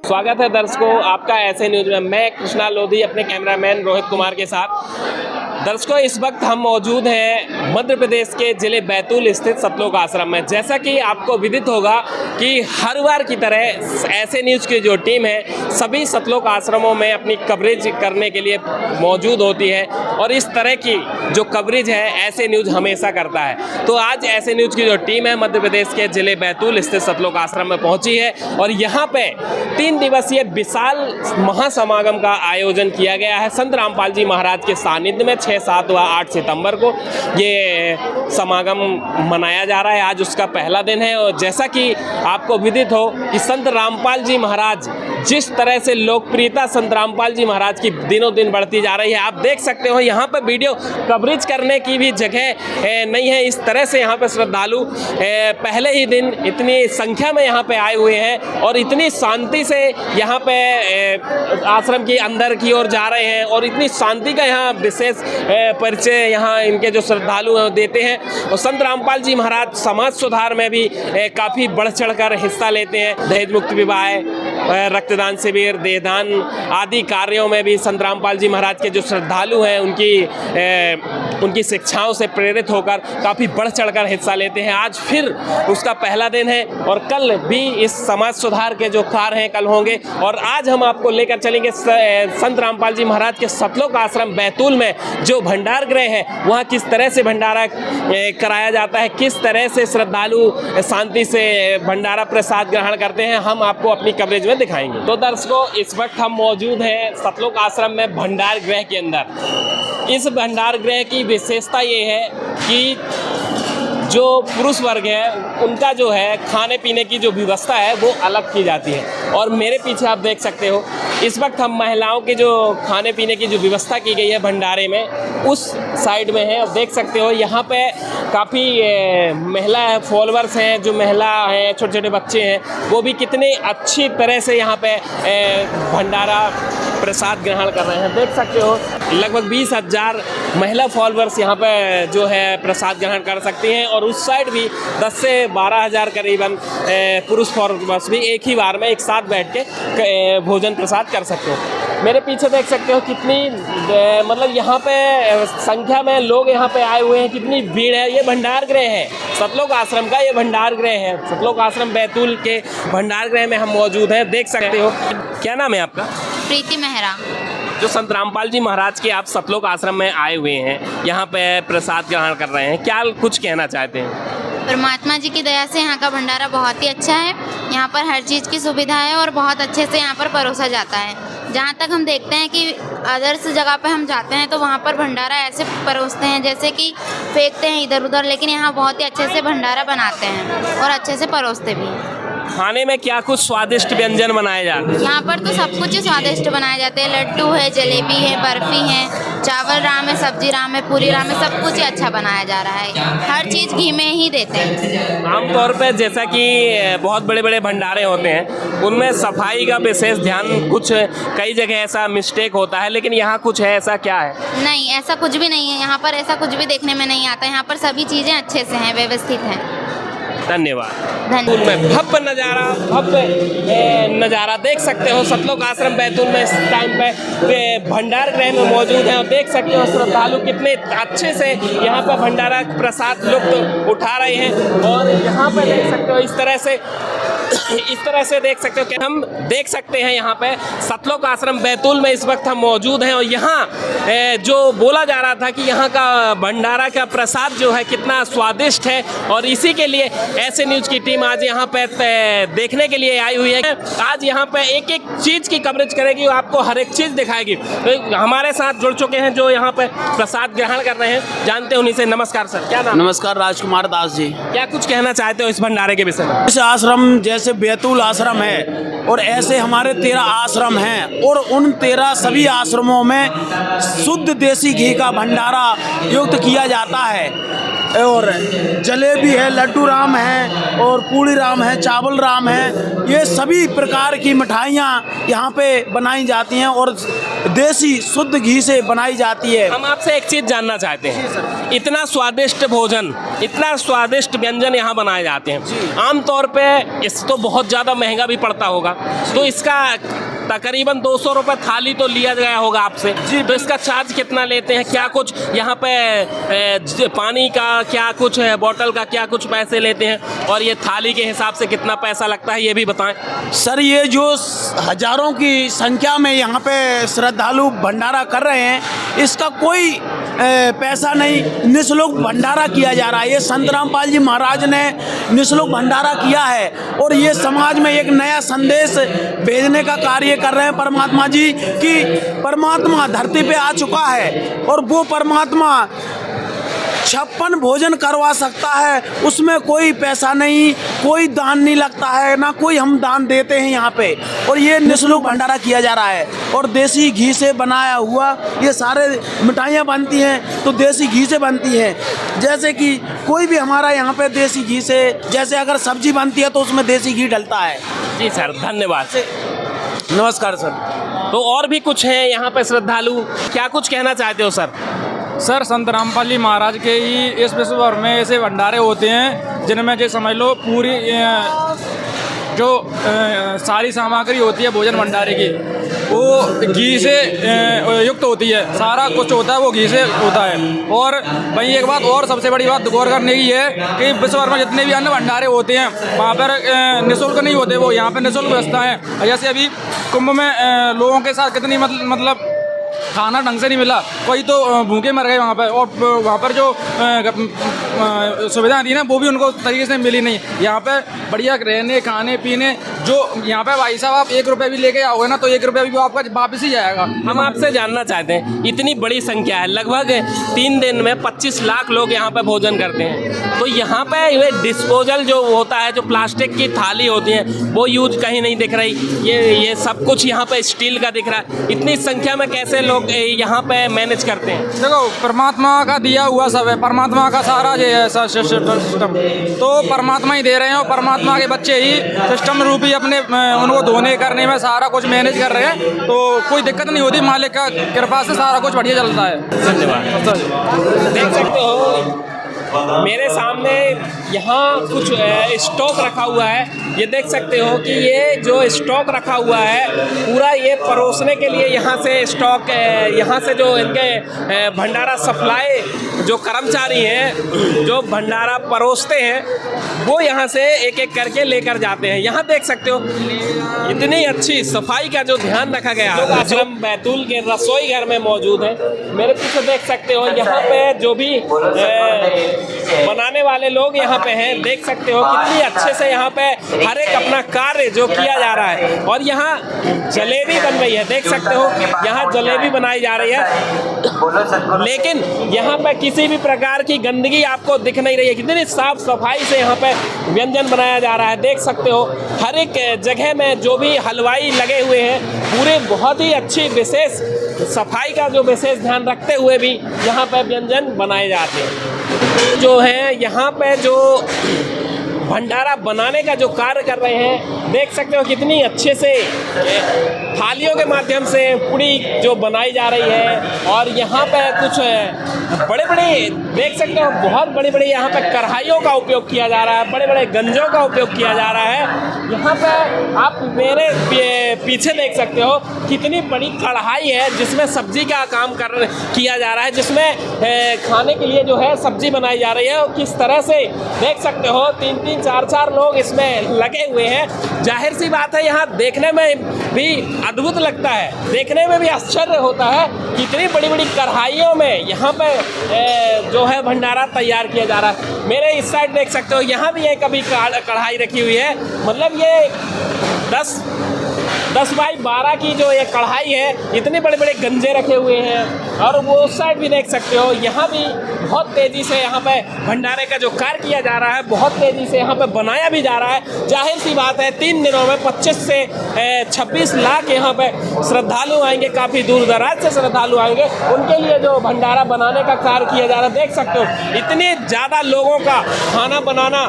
स्वागत है दर्शकों आपका ऐसे न्यूज में। मैं कृष्णा लोधी अपने कैमरामैन रोहित कुमार के साथ। दर्शकों, इस वक्त हम मौजूद हैं मध्य प्रदेश के जिले बैतूल स्थित सतलोक आश्रम में। जैसा कि आपको विदित होगा कि हर बार की तरह ऐसे न्यूज़ की जो टीम है सभी सतलोक आश्रमों में अपनी कवरेज करने के लिए मौजूद होती है और इस तरह की जो कवरेज है ऐसे न्यूज़ हमेशा करता है। तो आज ऐसे न्यूज़ की जो टीम है मध्य प्रदेश के जिले बैतूल स्थित सतलोक आश्रम में पहुंची है और यहाँ पे 3 दिवसीय विशाल महासमागम का आयोजन किया गया है। संत रामपाल जी महाराज के सानिध्य में 6, 7 व 8 सितंबर को ये समागम मनाया जा रहा है। आज उसका पहला दिन है और जैसा कि आपको विदित हो कि संत रामपाल जी महाराज जिस तरह से लोकप्रियता संत रामपाल जी महाराज की दिनों दिन बढ़ती जा रही है, आप देख सकते हो यहाँ पर वीडियो कवरेज करने की भी जगह नहीं है। इस तरह से यहाँ पर श्रद्धालु पहले ही दिन इतनी संख्या में यहाँ पे आए हुए हैं और इतनी शांति से यहाँ पे आश्रम के अंदर की ओर जा रहे हैं और इतनी शांति का यहाँ विशेष परिचय यहाँ इनके जो श्रद्धालु हैं देते हैं। और संत रामपाल जी महाराज समाज सुधार में भी काफ़ी बढ़ चढ़कर हिस्सा लेते हैं। दहेज मुक्त विवाह, रक्तदान शिविर, देहदान आदि कार्यों में भी संत रामपाल जी महाराज के जो श्रद्धालु हैं उनकी शिक्षाओं से प्रेरित होकर काफ़ी बढ़ चढ़कर हिस्सा लेते हैं। आज फिर उसका पहला दिन है और कल भी इस समाज सुधार के जो कार्य हैं कल होंगे। और आज हम आपको लेकर चलेंगे संत रामपाल जी महाराज के सतलोक आश्रम बैतूल में जो भंडार गृह है वहाँ किस तरह से भंडारा कराया जाता है, किस तरह से श्रद्धालु शांति से भंडारा प्रसाद ग्रहण करते हैं, हम आपको अपनी कवरेज में दिखाएंगे। तो दर्शकों, इस वक्त हम मौजूद हैं सतलोक आश्रम में भंडार गृह के अंदर। इस भंडार गृह की विशेषता ये है कि जो पुरुष वर्ग है उनका जो है खाने पीने की जो व्यवस्था है वो अलग की जाती है। और मेरे पीछे आप देख सकते हो इस वक्त हम महिलाओं के जो खाने पीने की जो व्यवस्था की गई है भंडारे में उस साइड में है। और देख सकते हो यहाँ पे काफ़ी महिला फॉलोअर्स हैं, जो महिला हैं, छोटे छोटे बच्चे हैं, वो भी कितने अच्छी तरह से यहाँ पे भंडारा प्रसाद ग्रहण कर रहे हैं। देख सकते हो लगभग 20,000 महिला फॉलोअर्स यहाँ पे जो है प्रसाद ग्रहण कर सकती हैं और उस साइड भी 10 से 12,000 करीबन पुरुष फॉलोअर्स भी एक ही बार में एक साथ बैठ के भोजन प्रसाद कर सकते हो। मेरे पीछे देख सकते हो कितनी मतलब यहाँ पे संख्या में लोग यहाँ पे आए हुए हैं, कितनी भीड़ है। ये भंडार गृह है सतलोक आश्रम का, ये भंडार गृह है सतलोक आश्रम बैतूल के भंडार गृह में हम मौजूद हैं। देख सकते हो। क्या नाम है आपका? प्रीति मेहरा। जो संत रामपाल जी महाराज के आप सतलोक आश्रम में आए हुए हैं, यहाँ पे प्रसाद ग्रहण कर रहे हैं, क्या कुछ कहना चाहते हैं? परमात्मा जी की दया से यहाँ का भंडारा बहुत ही अच्छा है। यहाँ पर हर चीज़ की सुविधा है और बहुत अच्छे से यहाँ पर परोसा जाता है। जहाँ तक हम देखते हैं कि अदर्स जगह पे हम जाते हैं तो वहाँ पर भंडारा ऐसे परोसते हैं जैसे कि फेंकते हैं इधर उधर, लेकिन यहाँ बहुत ही अच्छे से भंडारा बनाते हैं और अच्छे से परोसते भी हैं। खाने में क्या कुछ स्वादिष्ट व्यंजन बनाए जाते हैं? यहाँ पर तो सब कुछ ही स्वादिष्ट बनाए जाते हैं। लड्डू है, जलेबी है, बर्फ़ी है, चावल राम है, सब्जी राम है, पूरी राम है, सब कुछ ही अच्छा बनाया जा रहा है। हर चीज़ घी में ही देते हैं। आमतौर पे जैसा कि बहुत बड़े बड़े भंडारे होते हैं उनमें सफाई का विशेष ध्यान कुछ कई जगह ऐसा मिस्टेक होता है, लेकिन यहाँ कुछ है ऐसा क्या है? नहीं, ऐसा कुछ भी नहीं है। यहाँ पर ऐसा कुछ भी देखने में नहीं आता। यहाँ पर सभी चीज़ें अच्छे से हैं, व्यवस्थित हैं। धन्यवाद। बैतूल में भव्य नज़ारा देख सकते हो। सतलोक आश्रम बैतूल में इस टाइम पे भंडार गृह में मौजूद हैं और देख सकते हो श्रद्धालु कितने अच्छे से यहाँ पर भंडारा प्रसाद लुत्फ उठा रहे हैं। और यहाँ पे देख सकते हो इस तरह से देख सकते हो कि हम देख सकते हैं यहाँ पे सतलोक आश्रम बैतूल में इस वक्त हम मौजूद हैं। और यहाँ जो बोला जा रहा था कि यहाँ का भंडारा का प्रसाद जो है कितना स्वादिष्ट है और इसी के लिए ऐसे न्यूज़ की टीम आज यहाँ पे देखने के लिए आई हुई है। आज यहाँ पे एक एक चीज़ की कवरेज करेगी, आपको हर एक चीज़ दिखाएगी। तो हमारे साथ जुड़ चुके हैं जो यहाँ पे प्रसाद ग्रहण कर रहे हैं, जानते हैं उन्हीं से। नमस्कार सर, क्या नाम? नमस्कार, राजकुमार दास जी। क्या कुछ कहना चाहते हो इस भंडारे के विषय में? इस आश्रम जैसे बैतूल आश्रम है और ऐसे हमारे 13 आश्रम हैं और उन 13 सभी आश्रमों में शुद्ध देसी घी का भंडारा युक्त किया जाता है। और जलेबी है, लड्डू राम है और पूड़ी राम है, चावल राम है। ये सभी प्रकार की मिठाइयाँ यहाँ पे बनाई जाती हैं और देसी शुद्ध घी से बनाई जाती है। हम आपसे एक चीज जानना चाहते हैं, इतना स्वादिष्ट भोजन, इतना स्वादिष्ट व्यंजन यहाँ बनाए जाते हैं, आमतौर पे इस तो बहुत ज़्यादा महंगा भी पड़ता होगा, तो इसका तकरीबन 200 रुपये थाली तो लिया गया होगा आपसे जी। तो इसका चार्ज कितना लेते हैं, क्या कुछ यहाँ पे पानी का क्या कुछ है, बोतल का क्या कुछ पैसे लेते हैं, और ये थाली के हिसाब से कितना पैसा लगता है ये भी बताएं। सर, ये जो हजारों की संख्या में यहाँ पे श्रद्धालु भंडारा कर रहे हैं, इसका कोई पैसा नहीं, निःशुल्क भंडारा किया जा रहा है। ये संत रामपाल जी महाराज ने निःशुल्क भंडारा किया है और ये समाज में एक नया संदेश भेजने का कार्य कर रहे हैं परमात्मा जी कि परमात्मा धरती पे आ चुका है और वो परमात्मा 56 भोजन करवा सकता है, उसमें कोई पैसा नहीं, कोई दान नहीं लगता है, ना कोई हम दान देते हैं यहाँ पे। और ये निःशुल्क भंडारा किया जा रहा है और देसी घी से बनाया हुआ ये सारे मिठाइयाँ बनती हैं तो देसी घी से बनती हैं। जैसे कि कोई भी हमारा यहाँ पे देसी घी से, जैसे अगर सब्जी बनती है तो उसमें देसी घी डलता है। जी सर, धन्यवाद। नमस्कार सर। तो और भी कुछ हैं यहाँ पे श्रद्धालु, क्या कुछ कहना चाहते हो सर? सर, संत रामपाल जी महाराज के ही इस विश्व भर में ऐसे भंडारे होते हैं जिनमें जो समझ लो पूरी जो सारी सामग्री होती है भोजन भंडारे की वो घी से युक्त होती है, सारा कुछ होता है वो घी से होता है। और वहीं एक बात और सबसे बड़ी बात गौर करने की है कि विश्व भर में जितने भी अन्य भंडारे होते हैं वहाँ पर निःशुल्क नहीं होते, वो यहाँ पर निःशुल्क व्यवस्था है। जैसे अभी कुंभ में लोगों के साथ कितनी मतलब खाना ढंग से नहीं मिला, कोई तो भूखे मर गए वहाँ पर, और वहाँ पर जो सुविधाएं थी ना वो भी उनको तरीके से मिली नहीं। यहाँ पे बढ़िया रहने खाने पीने, जो यहाँ पे भाई साहब आप 1 रुपये भी लेके आओगे ना तो 1 रुपया भी आपका वापस ही जाएगा। हम आपसे जानना चाहते हैं, इतनी बड़ी संख्या है, लगभग 3 दिन में 25 लाख लोग यहाँ पे भोजन करते हैं, तो यहाँ पे ये डिस्पोजल जो होता है, जो प्लास्टिक की थाली होती है वो यूज कहीं नहीं दिख रही, ये सब कुछ यहाँ पे स्टील का दिख रहा है। इतनी संख्या में कैसे लोग यहाँ पे मैनेज करते हैं? देखो, परमात्मा का दिया हुआ सब है, परमात्मा का सारा जो है सिस्टम तो परमात्मा ही दे रहे हैं और परमात्मा के बच्चे ही सिस्टम रूपी अपने उनको धोने करने में सारा कुछ मैनेज कर रहे हैं, तो कोई दिक्कत नहीं होती, मालिक का कृपा से सारा कुछ बढ़िया चलता है। धन्यवाद। देख सकते हो मेरे सामने यहाँ कुछ स्टॉक रखा हुआ है, ये देख सकते हो कि ये जो स्टॉक रखा हुआ है पूरा ये परोसने के लिए यहाँ से स्टॉक, यहाँ से जो इनके भंडारा सप्लाई जो कर्मचारी हैं जो भंडारा परोसते हैं वो यहाँ से एक एक करके लेकर जाते हैं। यहाँ देख सकते हो इतनी अच्छी सफाई का जो ध्यान रखा गया है। आश्रम बैतूल के रसोई घर में मौजूद है, मेरे पीछे देख सकते हो यहाँ पे जो भी बनाने वाले लोग यहाँ पे हैं, देख सकते हो कितनी अच्छे से यहाँ पे हर एक अपना कार्य जो किया जा रहा है। और यहाँ जलेबी बन रही है, देख सकते हो यहाँ जलेबी बनाई जा रही है, लेकिन यहाँ पे किसी भी प्रकार की गंदगी आपको दिख नहीं रही है, कितनी साफ सफाई से यहाँ पे व्यंजन बनाया जा रहा है। देख सकते हो हर एक जगह में जो भी हलवाई लगे हुए हैं पूरे बहुत ही अच्छी विशेष सफाई का जो विशेष ध्यान रखते हुए भी यहाँ पे व्यंजन बनाए जाते हैं। जो है यहाँ पे जो भंडारा बनाने का जो कार्य कर रहे हैं, देख सकते हो कितनी अच्छे से थालियों के माध्यम से पूड़ी जो बनाई जा रही है। और यहाँ पे कुछ बड़े बड़े देख सकते हो बहुत बड़ी बड़ी यहाँ पे कढ़ाइयों का उपयोग किया जा रहा है, बड़े बड़े गंजों का उपयोग किया जा रहा है। यहाँ पे आप मेरे पीछे देख सकते हो कितनी बड़ी कढ़ाई है जिसमें सब्जी का काम किया जा रहा है, जिसमें खाने के लिए जो है सब्जी बनाई जा रही है। और किस तरह से देख सकते हो 3-3 4-4 लोग इसमें लगे हुए हैं। जाहिर सी बात है यहाँ देखने में भी अद्भुत लगता है, देखने में भी आश्चर्य होता है कितनी बड़ी बड़ी कढ़ाइयों में यहाँ पे जो है भंडारा तैयार किया जा रहा है। मेरे इस साइड देख सकते हो यहाँ भी एक अभी कढ़ाई रखी हुई है, मतलब ये 10x12 की जो ये कढ़ाई है, इतने बड़े बड़े गंजे रखे हुए हैं और वो उस साइड भी देख सकते हो। यहाँ भी बहुत तेज़ी से यहाँ पे भंडारे का जो कार्य किया जा रहा है, बहुत तेज़ी से यहाँ पे बनाया भी जा रहा है। जाहिर सी बात है 3 दिनों में 25 से 26 लाख यहाँ पे श्रद्धालु आएंगे, काफ़ी दूर दराज से श्रद्धालु आएंगे, उनके लिए जो भंडारा बनाने का कार्य किया जा रहा है। देख सकते हो इतने ज़्यादा लोगों का खाना बनाना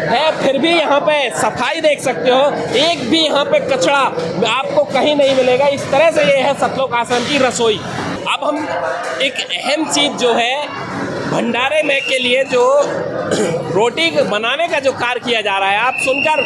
है, फिर भी यहाँ पे सफाई देख सकते हो, एक भी यहाँ पे कचरा आपको कहीं नहीं मिलेगा। इस तरह से ये है सतलोक आश्रम की रसोई। अब हम एक अहम चीज़ जो है भंडारे में के लिए जो रोटी बनाने का जो कार्य किया जा रहा है, आप सुनकर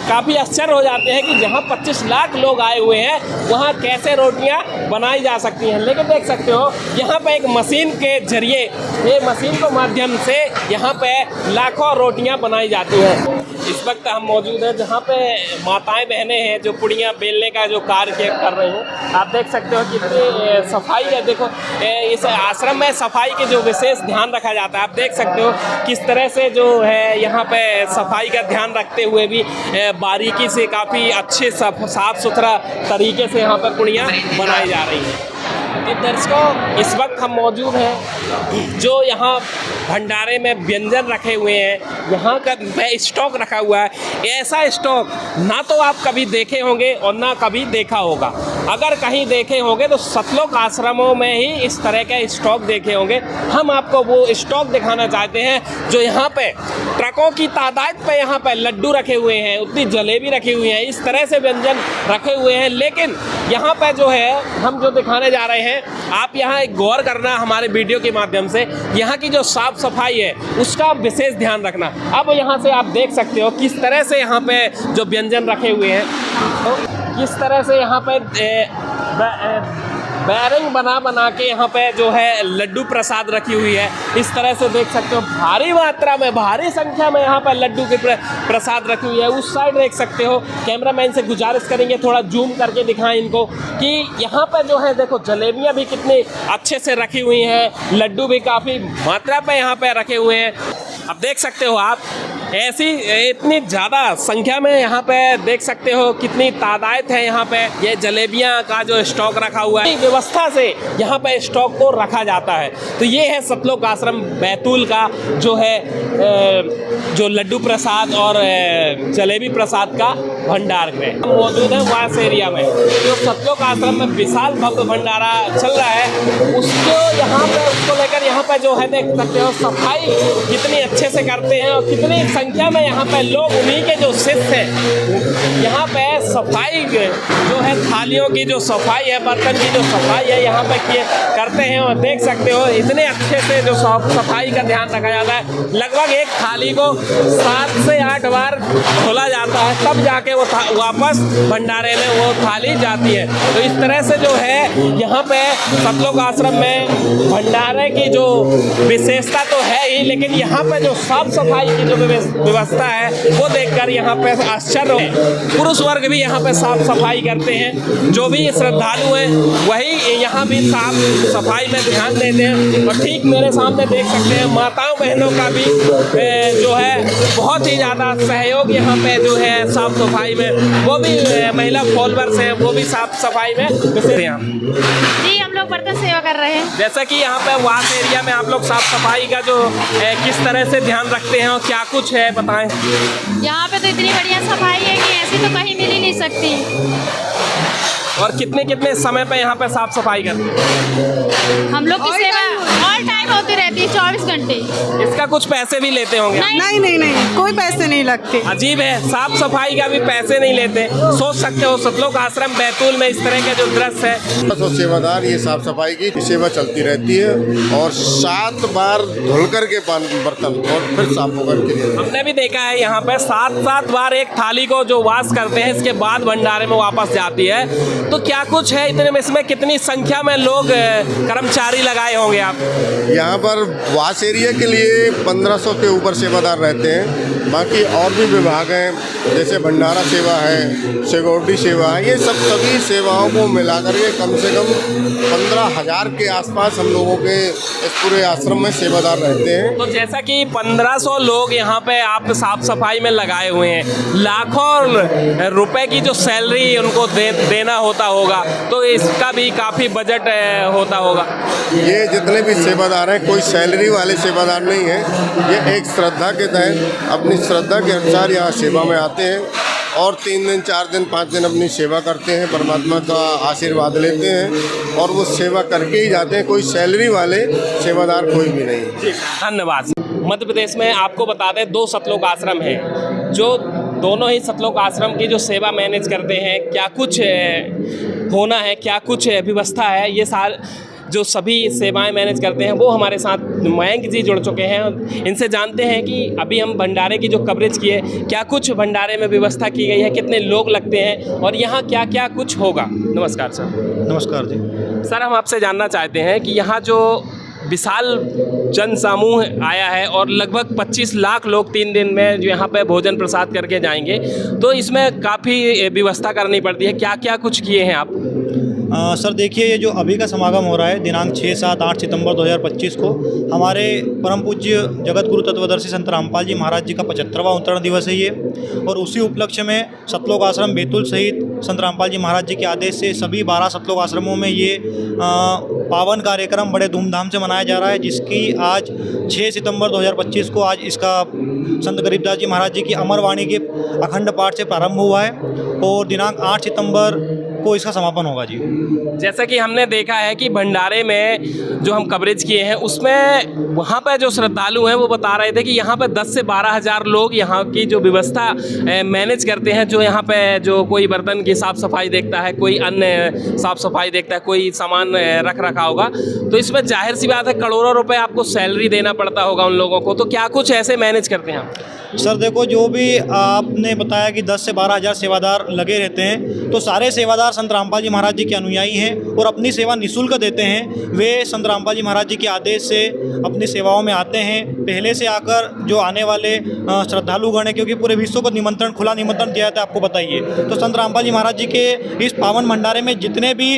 काफ़ी आश्चर्य हो जाते हैं कि जहाँ 25 लाख लोग आए हुए हैं वहाँ कैसे रोटियाँ बनाई जा सकती हैं। लेकिन देख सकते हो यहाँ पे एक मशीन के जरिए, ये मशीन के माध्यम से यहाँ पे लाखों रोटियाँ बनाई जाती हैं। इस वक्त हम मौजूद हैं जहाँ पे माताएं बहनें हैं जो पुड़ियाँ बेलने का जो कार्य कर रही हैं। आप देख सकते हो कितनी सफाई है। देखो इस आश्रम में सफाई के जो विशेष ध्यान रखा जाता है। आप देख सकते हो किस तरह से जो है यहाँ पे सफाई का ध्यान रखते हुए भी बारीकी से काफ़ी अच्छे साफ सुथरा तरीके से यहाँ पर पुड़ियाँ बनाई जा रही हैं। दर्शकों इस वक्त हम मौजूद हैं जो यहाँ भंडारे में व्यंजन रखे हुए हैं, यहाँ का स्टॉक रखा हुआ है। ऐसा स्टॉक ना तो आप कभी देखे होंगे और ना कभी देखा होगा। अगर कहीं देखे होंगे तो सतलोक आश्रमों में ही इस तरह के स्टॉक देखे होंगे। हम आपको वो स्टॉक दिखाना चाहते हैं जो यहाँ पे ट्रकों की तादाद पे यहाँ पे लड्डू रखे हुए हैं, उतनी जलेबी रखी हुई है, इस तरह से व्यंजन रखे हुए हैं। लेकिन यहाँ पे जो है हम जो दिखाने जा रहे हैं, आप यहाँ एक गौर करना हमारे वीडियो के माध्यम से, यहाँ की जो साफ सफाई है उसका विशेष ध्यान रखना। अब यहाँ से आप देख सकते हो किस तरह से यहाँ पे जो व्यंजन रखे हुए हैं, तो किस तरह से यहाँ पे बैरिंग बना के यहाँ पे जो है लड्डू प्रसाद रखी हुई है। इस तरह से देख सकते हो भारी मात्रा में, भारी संख्या में यहाँ पर लड्डू के प्रसाद रखी हुई है। उस साइड देख सकते हो, कैमरामैन से गुजारिश करेंगे थोड़ा जूम करके दिखाएं इनको कि यहाँ पर जो है देखो जलेबियाँ भी कितनी अच्छे से रखी हुई हैं, लड्डू भी काफ़ी मात्रा पे यहाँ पे रखे हुए हैं। अब देख सकते हो आप ऐसी इतनी ज़्यादा संख्या में यहाँ पे देख सकते हो कितनी तादाद है। यहाँ पे ये जलेबियाँ का जो स्टॉक रखा हुआ है, व्यवस्था से यहाँ पे स्टॉक को रखा जाता है। तो ये है सतलोक आश्रम बैतूल का जो है जो लड्डू प्रसाद और जलेबी प्रसाद का भंडार गृह। हम मौजूद हैं वास एरिया में, जो सतलोक आश्रम में विशाल भव्य भंडारा चल रहा है उसको यहाँ पे उसको लेकर यहाँ पे जो है देख सकते हो सफाई कितनी अच्छे से करते हैं और कितनी संख्या में यहाँ पे लोग, उन्हीं के जो शिष्य हैं यहाँ पे सफाई जो है थालियों की जो सफाई है, बर्तन की जो सफाई है यहाँ पे करते हैं। और देख सकते हो इतने अच्छे से जो सफाई का ध्यान रखा जाता है। लगभग एक थाली को 7 से 8 बार धोला जाता है, तब जाके वो वापस भंडारे में वो थाली जाती है। तो इस तरह से जो है यहाँ पे सतलोक आश्रम में भंडारे की जो विशेषता तो है ही, लेकिन यहाँ पे जो साफ सफाई की जो व्यवस्था है वो देखकर यहाँ पे आश्चर्य है। पुरुष वर्ग भी यहाँ पे साफ सफाई करते हैं, जो भी श्रद्धालु हैं वही यहाँ भी साफ सफाई में ध्यान देते हैं। और ठीक मेरे सामने देख सकते हैं माताओं बहनों का भी जो है बहुत ही ज़्यादा सहयोग यहाँ पे जो है साफ सफाई में, वो भी महिला फॉलोअर्स हैं, वो भी साफ सफाई में जी हम लोग बर्तन सेवा कर रहे हैं। जैसा कि यहाँ पे वास एरिया में आप लोग साफ सफाई का जो किस तरह से ध्यान रखते हैं और क्या कुछ है बताएं। यहाँ पे तो इतनी बढ़िया सफाई है कि ऐसी तो कहीं मिल ही नहीं सकती। और कितने कितने समय पे यहाँ पे साफ सफाई करते हैं? हम लोग की सेवा ऑल टाइम होती रहती है, 24 घंटे। इसका कुछ पैसे भी लेते होंगे? नहीं, कोई पैसे नहीं लगते। अजीब है, साफ सफाई का भी पैसे नहीं लेते। सोच सकते हो सतलोक आश्रम बैतूल में इस तरह के जो दृश्य है। तो सेवादार ये साफ सफाई की सेवा चलती रहती है और 7 बार धुल करके बर्तन और फिर साफ होकर के लिए। हमने भी देखा है यहाँ पे 7 बार एक थाली को जो वाश करते हैं, इसके बाद भंडारे में वापस जाती है। तो क्या कुछ है इतने में, इसमें कितनी संख्या में लोग कर्मचारी लगाए होंगे आप? यहाँ पर वास एरिया के लिए 1500 के ऊपर सेवादार रहते हैं। बाकी और भी विभाग हैं, जैसे भंडारा सेवा है, सिक्योरिटी सेवा है, ये सभी सेवाओं को मिलाकर के कम से कम 15,000 के आसपास हम लोगों के इस पूरे आश्रम में सेवादार रहते हैं। तो जैसा कि 1500 लोग यहाँ पे आप साफ सफाई में लगाए हुए हैं, लाखों रुपए की जो सैलरी उनको देना होता होगा, तो इसका भी काफ़ी बजट होता होगा। ये जितने भी सेवादार हैं, कोई सैलरी वाले सेवादार नहीं हैं। ये एक श्रद्धा के तहत अपनी श्रद्धा के अनुसार यहाँ सेवा में आते हैं और 3 दिन 4 दिन 5 दिन अपनी सेवा करते हैं, परमात्मा का आशीर्वाद लेते हैं और वो सेवा करके ही जाते हैं। कोई सैलरी वाले सेवादार कोई भी नहीं। धन्यवाद। मध्य प्रदेश में आपको बता दें 2 सतलोक आश्रम हैं, जो दोनों ही सतलोक आश्रम की जो सेवा मैनेज करते हैं, क्या कुछ होना है, क्या कुछ व्यवस्था है, ये जो सभी सेवाएं मैनेज करते हैं, वो हमारे साथ मयंक जी जुड़ चुके हैं। इनसे जानते हैं कि अभी हम भंडारे की जो कवरेज किए, क्या कुछ भंडारे में व्यवस्था की गई है, कितने लोग लगते हैं और यहाँ क्या क्या कुछ होगा। नमस्कार सर। नमस्कार जी। सर, हम आपसे जानना चाहते हैं कि यहाँ जो विशाल जन समूह आया है और लगभग 25 लाख लोग 3 दिन में जो यहाँ पे भोजन प्रसाद करके जाएंगे, तो इसमें काफ़ी व्यवस्था करनी पड़ती है, क्या क्या कुछ किए हैं आप? सर देखिए, ये जो अभी का समागम हो रहा है दिनांक 6, 7, 8 सितंबर 2025 को हमारे परम पूज्य जगत गुरु तत्वदर्शी संत रामपाल जी महाराज जी का 75वां अवतरण दिवस है ये, और उसी उपलक्ष्य में सतलोक आश्रम बैतूल सहित संत रामपाल जी महाराज जी के आदेश से सभी 12 सतलोक आश्रमों में ये पावन कार्यक्रम बड़े धूमधाम से मनाया जा रहा है, जिसकी आज 6 सितंबर 2025 को आज इसका संत गरीबदास जी महाराज जी की अमरवाणी के अखंड पाठ से प्रारंभ हुआ है और दिनांक 8 सितंबर को इसका समापन होगा जी। जैसा कि हमने देखा है कि भंडारे में जो हम कवरेज किए हैं, उसमें वहाँ पर जो श्रद्धालु हैं वो बता रहे थे कि यहाँ पर 10 से 12 हज़ार लोग यहाँ की जो व्यवस्था मैनेज करते हैं, जो यहाँ पे जो कोई बर्तन की साफ़ सफाई देखता है, कोई अन्य साफ़ सफाई देखता है, कोई सामान रख रखा होगा, तो इसमें जाहिर सी बात है करोड़ों रुपए आपको सैलरी देना पड़ता होगा उन लोगों को, तो क्या कुछ ऐसे मैनेज करते हैं आप? सर देखो, जो भी आपने बताया कि 10 से 12 हज़ार सेवादार लगे रहते हैं, तो सारे सेवादार संत रामपाल जी महाराज जी के अनुयायी हैं और अपनी सेवा निःशुल्क देते हैं। वे संत रामपाल जी महाराज जी के आदेश से अपनी सेवाओं में आते हैं। पहले से आकर जो आने वाले श्रद्धालुगण हैं, क्योंकि पूरे विश्व को निमंत्रण, खुला निमंत्रण दिया जाता है, आपको बताइए, तो संत रामपाल जी महाराज जी के इस पावन भंडारे में जितने भी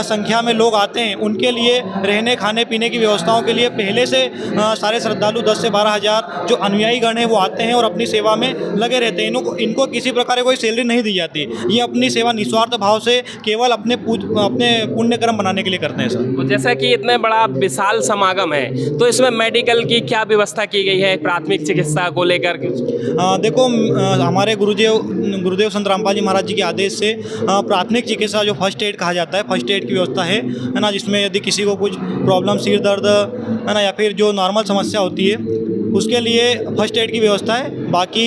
संख्या में लोग आते हैं, उनके लिए रहने खाने पीने की व्यवस्थाओं के लिए पहले से सारे श्रद्धालु 10 से 12 हज़ार जो अनुयायी गण हैं वो आते हैं और अपनी सेवा में लगे रहते हैं। इनको किसी प्रकार की कोई सैलरी नहीं दी जाती, ये अपनी सेवा निस्वार्थ भाव से केवल अपने पुण्य कर्म बनाने के लिए करते हैं सर। तो जैसा कि इतने बड़ा विशाल समागम है, तो इसमें मेडिकल की क्या व्यवस्था की गई है, प्राथमिक चिकित्सा को लेकर? देखो, हमारे गुरुदेव संत रामपाल जी महाराज जी के आदेश से प्राथमिक चिकित्सा जो फर्स्ट एड कहा जाता है, फर्स्ट एड की व्यवस्था है ना, जिसमें यदि किसी को कुछ प्रॉब्लम, सिर दर्द है ना, या फिर जो नॉर्मल समस्या होती है, उसके लिए फर्स्ट एड की व्यवस्था है। बाकी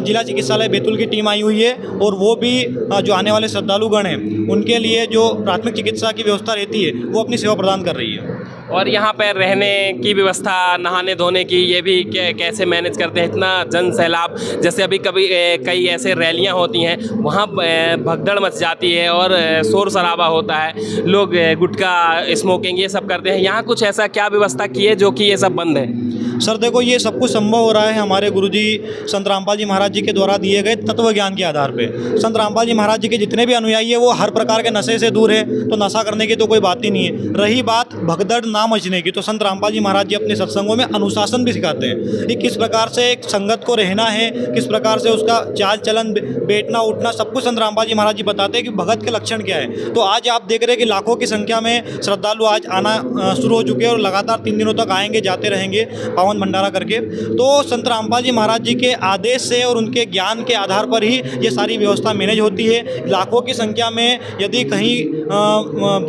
जिला चिकित्सालय बैतूल की टीम आई हुई है और वो भी जो आने वाले श्रद्धालुगण हैं उनके लिए जो प्राथमिक चिकित्सा की व्यवस्था रहती है वो अपनी सेवा प्रदान कर रही है। और यहाँ पर रहने की व्यवस्था, नहाने धोने की, ये भी कैसे मैनेज करते हैं? इतना जन सैलाब, जैसे अभी कई ऐसे रैलियाँ होती हैं, वहाँ भगदड़ मच जाती है और शोर शराबा होता है, लोग गुटखा स्मोकिंग ये सब करते हैं, यहाँ कुछ ऐसा क्या व्यवस्था की है जो कि ये सब बंद है? सर देखो, ये सब कुछ संभव हो रहा है हमारे गुरुजी संत रामपाल जी महाराज जी के द्वारा दिए गए तत्व ज्ञान के आधार पे। संत रामपाल जी महाराज जी के जितने भी अनुयायी है वो हर प्रकार के नशे से दूर है, तो नशा करने की तो कोई बात ही नहीं है। रही बात भगदड़ ना मचने की, तो संत रामपाल जी महाराज जी अपने सत्संगों में अनुशासन भी सिखाते हैं कि किस प्रकार से एक संगत को रहना है, किस प्रकार से उसका चाल चलन, बैठना उठना, सब कुछ संत रामपाल जी महाराज जी बताते हैं कि भगत के लक्षण क्या है। तो आज आप देख रहे हैं कि लाखों की संख्या में श्रद्धालु आज आना शुरू हो चुके हैं और लगातार 3 दिनों तक आएंगे, जाते रहेंगे पावन भंडारा करके। तो संत रामपाल जी महाराज जी के आदेश से और उनके ज्ञान के आधार पर ही ये सारी व्यवस्था मैनेज होती है। लाखों की संख्या में यदि कहीं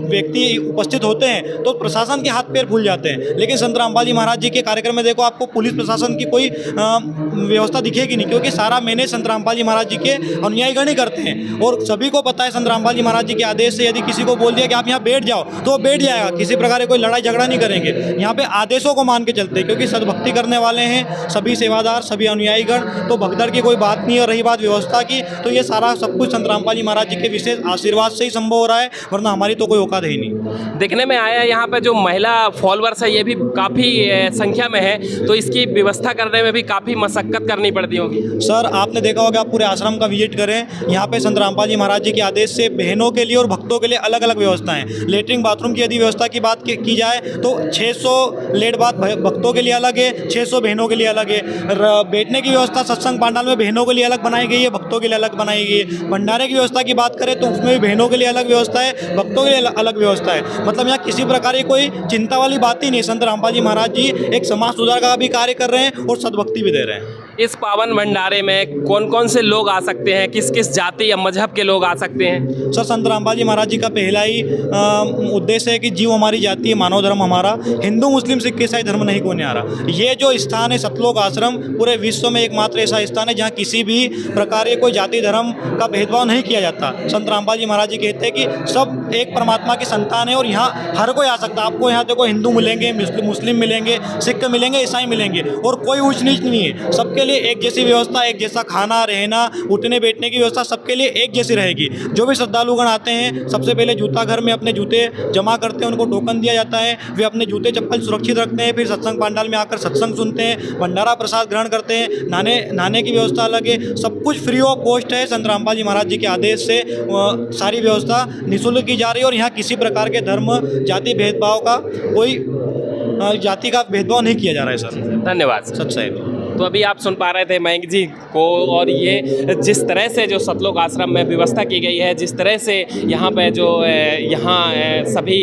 व्यक्ति उपस्थित होते हैं तो प्रशासन के हाथ पैर फूल जाते हैं, लेकिन संत रामपाल जी महाराज जी के कार्यक्रम में देखो आपको पुलिस प्रशासन की कोई व्यवस्था दिखेगी नहीं, क्योंकि सारा मैनेज संत रामपाल जी महाराज जी के अनुयायीगण ही करते हैं। और सभी को पता है संत रामपाल जी महाराज जी के आदेश से यदि किसी को बोल दिया कि आप यहाँ बैठ जाओ तो वो बैठ जाएगा, किसी प्रकार कोई लड़ाई झगड़ा नहीं करेंगे। यहाँ पे आदेशों को मान के चलते हैं, क्योंकि सद्भाव भक्ति करने वाले हैं, सभी सेवादार, सभी अनुयायीगण, तो भगदड़ की कोई बात नहीं है। और रही बात व्यवस्था की, तो ये सारा सब कुछ संत रामपाल जी महाराज जी के विशेष आशीर्वाद से ही संभव हो रहा है, वरना हमारी तो कोई औकात है ही नहीं। देखने में आया यहाँ पे जो महिला फॉलोअर्स है ये भी काफ़ी संख्या में है, तो इसकी व्यवस्था करने में भी काफ़ी मशक्कत करनी पड़ती होगी। सर आपने देखा होगा, आप पूरे आश्रम का विजिट करें, यहाँ पे संत रामपाल जी महाराज जी के आदेश से बहनों के लिए और भक्तों के लिए अलग अलग व्यवस्थाएं। लेटरिन बाथरूम की यदि व्यवस्था की बात की जाए तो 600 लेट बाथ भक्तों के लिए अलग है, 600 बहनों के लिए अलग है। बैठने की व्यवस्था सत्संग पांडाल में बहनों के लिए अलग बनाई गई है, भक्तों के लिए अलग बनाई गई है। भंडारे की व्यवस्था की बात करें तो उसमें भी बहनों के लिए अलग व्यवस्था है, भक्तों के लिए अलग व्यवस्था है। मतलब यहाँ किसी प्रकार की कोई चिंता वाली बात ही नहीं। संत रामपाल जी महाराज जी एक समाज सुधार का भी कार्य कर रहे हैं और सद्भक्ति भी दे रहे हैं। इस पावन भंडारे में कौन कौन से लोग आ सकते हैं, किस किस जाति या मजहब के लोग आ सकते हैं? सर संत रामपाल जी महाराज जी का पहला ही उद्देश्य है कि जीव हमारी जाति है, मानव धर्म हमारा, हिंदू मुस्लिम सिख ईसाई धर्म नहीं कोई आ रहा। ये जो स्थान है सतलोक आश्रम पूरे विश्व में एकमात्र ऐसा स्थान है जहाँ किसी भी प्रकार के कोई जाति धर्म का भेदभाव नहीं किया जाता। संत रामपाल जी महाराज जी कहते हैं कि सब एक परमात्मा की संतान है और यहाँ हर कोई आ सकता है। आपको यहाँ देखो हिंदू मिलेंगे, मुस्लिम मिलेंगे, सिख मिलेंगे, ईसाई मिलेंगे, और कोई ऊंच नीच नहीं है। सबके लिए एक जैसी व्यवस्था, एक जैसा खाना, रहना, उठने बैठने की व्यवस्था सबके लिए एक जैसी रहेगी। जो भी श्रद्धालुगण आते हैं सबसे पहले जूता घर में अपने जूते जमा करते हैं, उनको टोकन दिया जाता है, वे अपने जूते चप्पल सुरक्षित रखते हैं, फिर सत्संग पंडाल में आकर सत्संग सुनते हैं, भंडारा प्रसाद ग्रहण करते हैं, नहाने की व्यवस्था अलग है। सब कुछ फ्री ऑफ कॉस्ट है। संत रामपाल जी महाराज जी के आदेश से सारी व्यवस्था निःशुल्क की जा रही है और यहाँ किसी प्रकार के धर्म जाति भेदभाव का कोई जाति का भेदभाव नहीं किया जा रहा है। सर धन्यवाद। सच है। तो अभी आप सुन पा रहे थे मयंक जी को, और ये जिस तरह से जो सतलोक आश्रम में व्यवस्था की गई है, जिस तरह से यहाँ पे जो सभी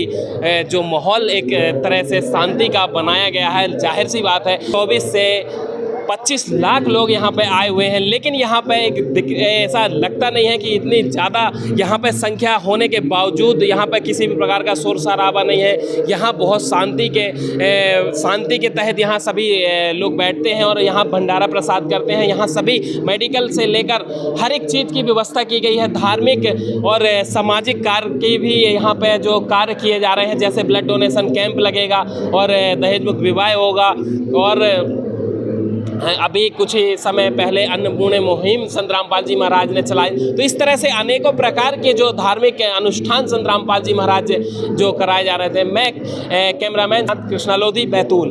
जो माहौल एक तरह से शांति का बनाया गया है, जाहिर सी बात है 24 से 25 लाख लोग यहाँ पे आए हुए हैं, लेकिन यहाँ पे ऐसा लगता नहीं है कि इतनी ज़्यादा यहाँ पे संख्या होने के बावजूद यहाँ पे किसी भी प्रकार का शोर शराबा नहीं है। यहाँ बहुत शांति के तहत यहाँ सभी लोग बैठते हैं और यहाँ भंडारा प्रसाद करते हैं। यहाँ सभी मेडिकल से लेकर हर एक चीज़ की व्यवस्था की गई है। धार्मिक और सामाजिक कार्य के भी यहाँ पे जो कार्य किए जा रहे हैं, जैसे ब्लड डोनेशन कैंप लगेगा और दहेज मुक्त विवाह होगा, और अभी कुछ ही समय पहले अन्नपूर्णे मुहिम संत रामपाल जी महाराज ने चलाई। तो इस तरह से अनेकों प्रकार के जो धार्मिक अनुष्ठान संत रामपाल जी महाराज जो कराए जा रहे थे। मैं कैमरामैन कृष्णा लोधी, बैतूल।